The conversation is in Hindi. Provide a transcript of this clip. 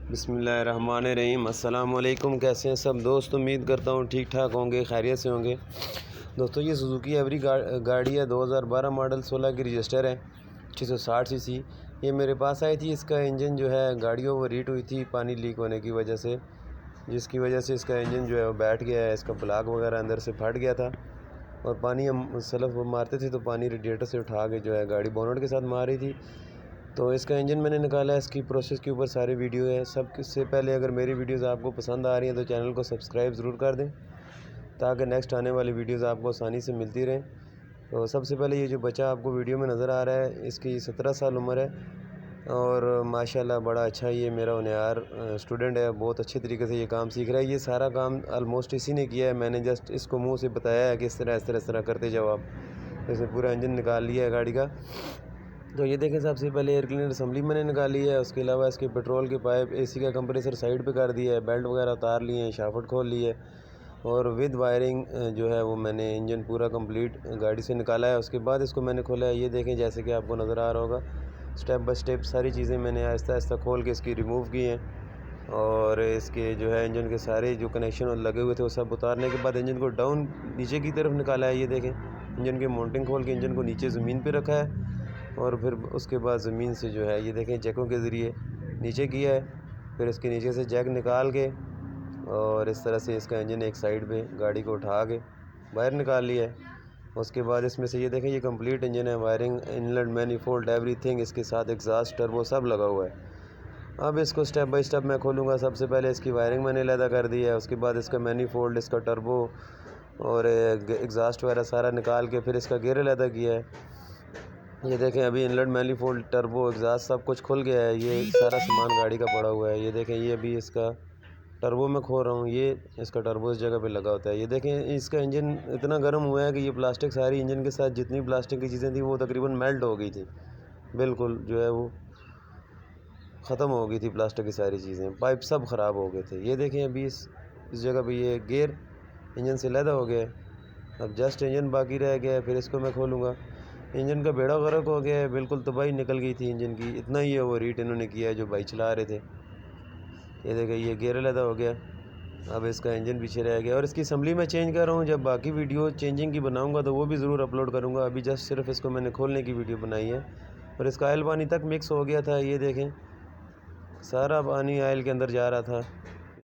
बिस्मिल्लाहिर्रहमानिर्रहीम। अस्सलाम वालेकुम। कैसे हैं सब दोस्त? उम्मीद करता हूँ ठीक ठाक होंगे, खैरियत से होंगे। दोस्तों, ये सुजुकी एवरी गाड़ी है, 2012 मॉडल, 16 की रजिस्टर है, 660 सीसी। ये मेरे पास आई थी। इसका इंजन जो है गाड़ी ओवर हीट हुई थी पानी लीक होने की वजह से, जिसकी वजह से इसका इंजन जो है वो बैठ गया है। इसका प्लाग वगैरह अंदर से फट गया था और पानी हम सलफ मारते थे तो पानी रेडिएटर से उठा के जो है गाड़ी बोनट के साथ मार रही थी। तो इसका इंजन मैंने निकाला है। इसकी प्रोसेस के ऊपर सारी वीडियो है। सबसे पहले अगर मेरी वीडियोस आपको पसंद आ रही हैं तो चैनल को सब्सक्राइब ज़रूर कर दें ताकि नेक्स्ट आने वाली वीडियोस आपको आसानी से मिलती रहें। तो सबसे पहले ये जो बच्चा आपको वीडियो में नज़र आ रहा है, इसकी 17 साल उम्र है और माशाल्लाह बड़ा अच्छा ये मेरा होनहार स्टूडेंट है। बहुत अच्छे तरीके से ये काम सीख रहा है। ये सारा काम ऑलमोस्ट इसी ने किया है। मैंने जस्ट इसको मुँह से बताया है कि इस तरह करते जाओ आप। जैसे पूरा इंजन निकाल लिया है गाड़ी का। तो ये देखें, सबसे पहले एयर क्लीनर असम्बली मैंने निकाली है। उसके अलावा इसके पेट्रोल के पाइप, एसी का कंप्रेसर साइड पे कर दिया है, बेल्ट वगैरह उतार लिए हैं, शाफ्ट खोल ली है और विद वायरिंग जो है वो मैंने इंजन पूरा कंप्लीट गाड़ी से निकाला है। उसके बाद इसको मैंने खोला है। ये देखें, जैसे कि आपको नज़र आ रहा होगा, स्टेप बाय स्टेप सारी चीज़ें मैंने आहिस्ता आहिस्ता खोल के इसकी रिमूव की हैं और इसके जो है इंजन के सारे जो कनेक्शन लगे हुए थे वो सब उतारने के बाद इंजन को डाउन नीचे की तरफ निकाला है। ये देखें, इंजन की माउंटिंग खोल के इंजन को नीचे ज़मीन पे रखा है और फिर उसके बाद ज़मीन से जो है ये देखें जैकों के ज़रिए नीचे किया है। फिर इसके नीचे से जैक निकाल के और इस तरह से इसका इंजन एक साइड पे गाड़ी को उठा के बाहर निकाल लिया है। उसके बाद इसमें से ये देखें, ये कंप्लीट इंजन है, वायरिंग, इनलेट, मैनिफोल्ड, एवरीथिंग, इसके साथ एग्जॉस्ट, टर्बो सब लगा हुआ है। अब इसको स्टेप बाय स्टेप मैं खोलूँगा। सबसे पहले इसकी वायरिंग मैंने अलहदा कर दी है। उसके बाद इसका मैनिफोल्ड, इसका टर्बो और एग्जॉस्ट वगैरह सारा निकाल के फिर इसका गेयर अलहदा किया है। ये देखें, अभी इनलेट, मैनिफोल्ड, टर्बो, एग्जॉस्ट सब कुछ खुल गया है। ये सारा सामान गाड़ी का पड़ा हुआ है। ये देखें, ये अभी इसका टर्बो में खो रहा हूँ। ये इसका टर्बो इस जगह पे लगा होता है। ये देखें, इसका इंजन इतना गर्म हुआ है कि ये प्लास्टिक सारी इंजन के साथ जितनी प्लास्टिक की चीज़ें थी वो तकरीबन मेल्ट हो गई थी, बिल्कुल जो है वो ख़त्म हो गई थी प्लास्टिक की सारी चीज़ें। पाइप सब ख़राब हो गए थे। ये देखें, अभी इस जगह पे ये गियर इंजन से अलहदा हो गया है। अब जस्ट इंजन बाकी रह गया है। फिर इसको मैं खोलूँगा। इंजन का बेड़ा गर्क हो गया है, बिल्कुल तबाही निकल गई थी इंजन की। इतना ही ओवर हीट इन्होंने किया है जो बाइक चला रहे थे। ये देखें, ये गियर अलहदा हो गया। अब इसका इंजन पीछे रह गया और इसकी असम्बली मैं चेंज कर रहा हूँ। जब बाकी वीडियो चेंजिंग की बनाऊँगा तो वो भी ज़रूर अपलोड करूँगा। अभी जस्ट सिर्फ इसको मैंने खोलने की वीडियो बनाई है और इसका ऑयल पानी तक मिक्स हो गया था। ये देखें, सारा पानी ऑयल के अंदर जा रहा था